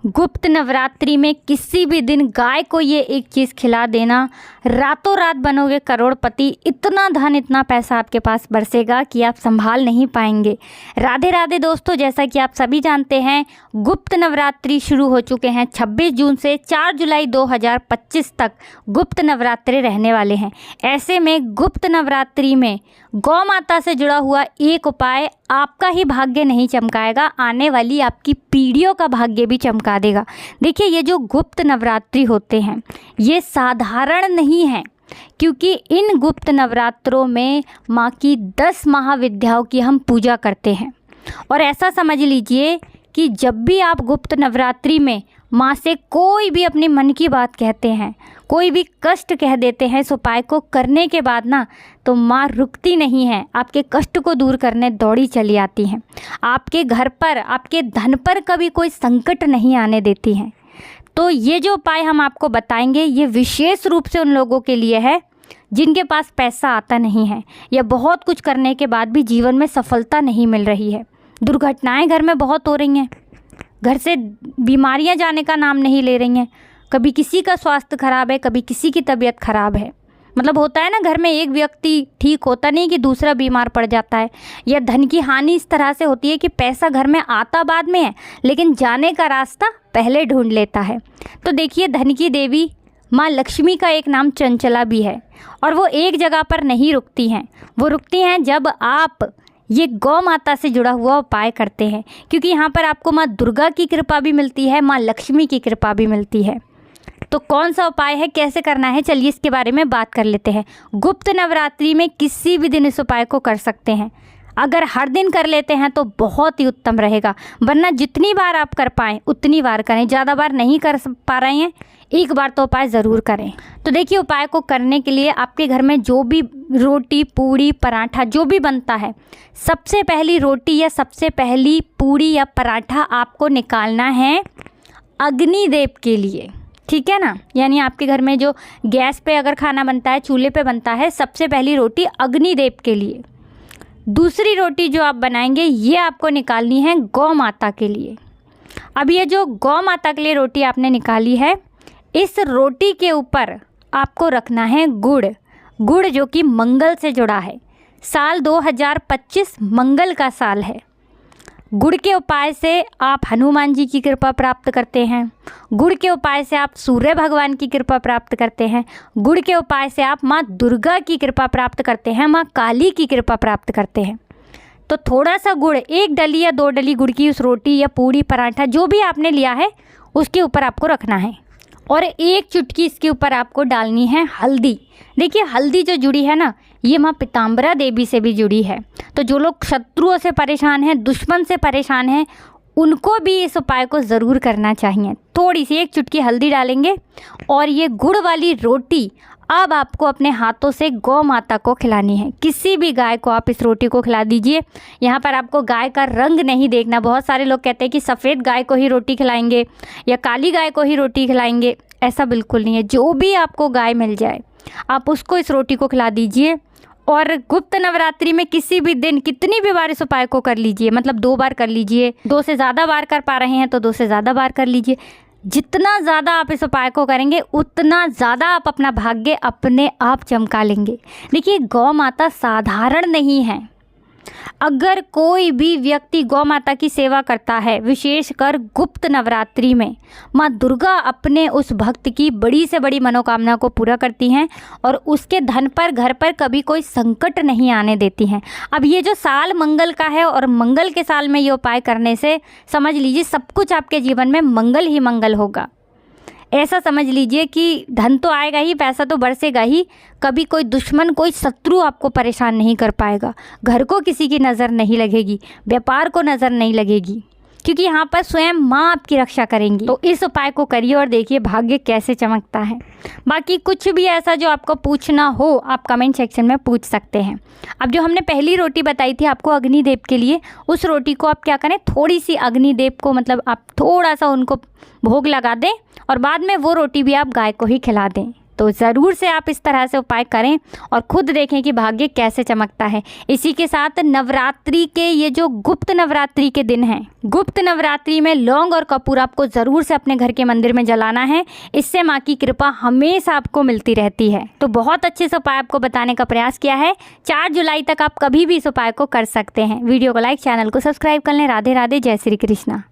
गुप्त नवरात्रि में किसी भी दिन गाय को ये एक चीज़ खिला देना, रातों रात बनोगे करोड़पति। इतना धन, इतना पैसा आपके पास बरसेगा कि आप संभाल नहीं पाएंगे। राधे राधे दोस्तों, जैसा कि आप सभी जानते हैं गुप्त नवरात्रि शुरू हो चुके हैं। 26 जून से 4 जुलाई 2025 तक गुप्त नवरात्रि रहने वाले हैं। ऐसे में गुप्त नवरात्रि में गौ माता से जुड़ा हुआ एक उपाय आपका ही भाग्य नहीं चमकाएगा, आने वाली आपकी पीढ़ियों का भाग्य भी चमका देगा। देखिए, ये जो गुप्त नवरात्रि होते हैं ये साधारण नहीं है, क्योंकि इन गुप्त नवरात्रों में माँ की 10 महाविद्याओं की हम पूजा करते हैं। और ऐसा समझ लीजिए कि जब भी आप गुप्त नवरात्रि में माँ से कोई भी अपनी मन की बात कहते हैं, कोई भी कष्ट कह देते हैं, इस उपाय को करने के बाद ना तो माँ रुकती नहीं है, आपके कष्ट को दूर करने दौड़ी चली आती हैं। आपके घर पर, आपके धन पर कभी कोई संकट नहीं आने देती हैं। तो ये जो उपाय हम आपको बताएंगे ये विशेष रूप से उन लोगों के लिए है जिनके पास पैसा आता नहीं है, या बहुत कुछ करने के बाद भी जीवन में सफलता नहीं मिल रही है। दुर्घटनाएं घर में बहुत हो रही हैं, घर से बीमारियां जाने का नाम नहीं ले रही हैं। कभी किसी का स्वास्थ्य खराब है, कभी किसी की तबीयत खराब है। मतलब होता है ना, घर में एक व्यक्ति ठीक होता नहीं कि दूसरा बीमार पड़ जाता है। या धन की हानि इस तरह से होती है कि पैसा घर में आता बाद में है, लेकिन जाने का रास्ता पहले ढूंढ लेता है। तो देखिए, धन की देवी माँ लक्ष्मी का एक नाम चंचला भी है, और वो एक जगह पर नहीं रुकती हैं। वो रुकती हैं जब आप ये गौ माता से जुड़ा हुआ उपाय करते हैं, क्योंकि यहाँ पर आपको माँ दुर्गा की कृपा भी मिलती है, माँ लक्ष्मी की कृपा भी मिलती है। तो कौन सा उपाय है, कैसे करना है, चलिए इसके बारे में बात कर लेते हैं। गुप्त नवरात्रि में किसी भी दिन इस उपाय को कर सकते हैं। अगर हर दिन कर लेते हैं तो बहुत ही उत्तम रहेगा, वरना जितनी बार आप कर पाएँ उतनी बार करें। ज़्यादा बार नहीं कर पा रहे हैं, एक बार तो उपाय ज़रूर करें। तो देखिए, उपाय को करने के लिए आपके घर में जो भी रोटी, पूड़ी, पराठा जो भी बनता है, सबसे पहली रोटी या सबसे पहली पूड़ी या पराठा आपको निकालना है अग्निदेव के लिए, ठीक है ना। यानी आपके घर में जो गैस पे अगर खाना बनता है, चूल्हे पे बनता है, सबसे पहली रोटी अग्निदेव के लिए। दूसरी रोटी जो आप बनाएंगे ये आपको निकालनी है गौ माता के लिए। अब ये जो गौ माता के लिए रोटी आपने निकाली है, इस रोटी के ऊपर आपको रखना है गुड़। गुड़ जो कि मंगल से जुड़ा है। साल 2025 मंगल का साल है। गुड़ के उपाय से आप हनुमान जी की कृपा प्राप्त करते हैं। गुड़ के उपाय से आप सूर्य भगवान की कृपा प्राप्त करते हैं। गुड़ के उपाय से आप माँ दुर्गा की कृपा प्राप्त करते हैं, माँ काली की कृपा प्राप्त करते हैं। तो थोड़ा सा गुड़, 1 डली या 2 डली गुड़ की उस रोटी या पूड़ी, पराठा जो भी आपने लिया है उसके ऊपर आपको रखना है, और 1 चुटकी इसके ऊपर आपको डालनी है हल्दी। देखिए, हल्दी जो जुड़ी है ना, ये माँ पीताम्बरा देवी से भी जुड़ी है। तो जो लोग शत्रुओं से परेशान हैं, दुश्मन से परेशान हैं, उनको भी इस उपाय को ज़रूर करना चाहिए। थोड़ी सी 1 चुटकी हल्दी डालेंगे, और ये गुड़ वाली रोटी अब आपको अपने हाथों से गौ माता को खिलानी है। किसी भी गाय को आप इस रोटी को खिला दीजिए। यहाँ पर आपको गाय का रंग नहीं देखना। बहुत सारे लोग कहते हैं कि सफ़ेद गाय को ही रोटी खिलाएंगे या काली गाय को ही रोटी खिलाएंगे। ऐसा बिल्कुल नहीं है। जो भी आपको गाय मिल जाए आप उसको इस रोटी को खिला दीजिए। और गुप्त नवरात्रि में किसी भी दिन कितनी भी बार इस उपाय को कर लीजिए। मतलब 2 बार कर लीजिए, 2 से ज़्यादा बार कर पा रहे हैं तो 2 से ज़्यादा बार कर लीजिए। जितना ज़्यादा आप इस उपाय को करेंगे उतना ज़्यादा आप अपना भाग्य अपने आप चमका लेंगे। देखिए, गौ माता साधारण नहीं है। अगर कोई भी व्यक्ति गौ माता की सेवा करता है, विशेषकर गुप्त नवरात्रि में, माँ दुर्गा अपने उस भक्त की बड़ी से बड़ी मनोकामना को पूरा करती हैं, और उसके धन पर, घर पर कभी कोई संकट नहीं आने देती हैं। अब ये जो साल मंगल का है, और मंगल के साल में ये उपाय करने से समझ लीजिए सब कुछ आपके जीवन में मंगल ही मंगल होगा। ऐसा समझ लीजिए कि धन तो आएगा ही, पैसा तो बरसेगा ही, कभी कोई दुश्मन, कोई शत्रु आपको परेशान नहीं कर पाएगा। घर को किसी की नज़र नहीं लगेगी, व्यापार को नज़र नहीं लगेगी, क्योंकि यहाँ पर स्वयं माँ आपकी रक्षा करेंगी। तो इस उपाय को करिए और देखिए भाग्य कैसे चमकता है। बाकी कुछ भी ऐसा जो आपको पूछना हो आप कमेंट सेक्शन में पूछ सकते हैं। अब जो हमने पहली रोटी बताई थी आपको अग्निदेव के लिए, उस रोटी को आप क्या करें, थोड़ी सी अग्निदेव को, मतलब आप थोड़ा सा उनको भोग लगा दें, और बाद में वो रोटी भी आप गाय को ही खिला दें। तो ज़रूर से आप इस तरह से उपाय करें और खुद देखें कि भाग्य कैसे चमकता है। इसी के साथ नवरात्रि के ये जो गुप्त नवरात्रि के दिन हैं, गुप्त नवरात्रि में लौंग और कपूर आपको ज़रूर से अपने घर के मंदिर में जलाना है। इससे माँ की कृपा हमेशा आपको मिलती रहती है। तो बहुत अच्छे से उपाय आपको बताने का प्रयास किया है। 4 जुलाई तक आप कभी भी इस उपाय को कर सकते हैं। वीडियो को लाइक, चैनल को सब्सक्राइब कर लें। राधे राधे, जय श्री कृष्णा।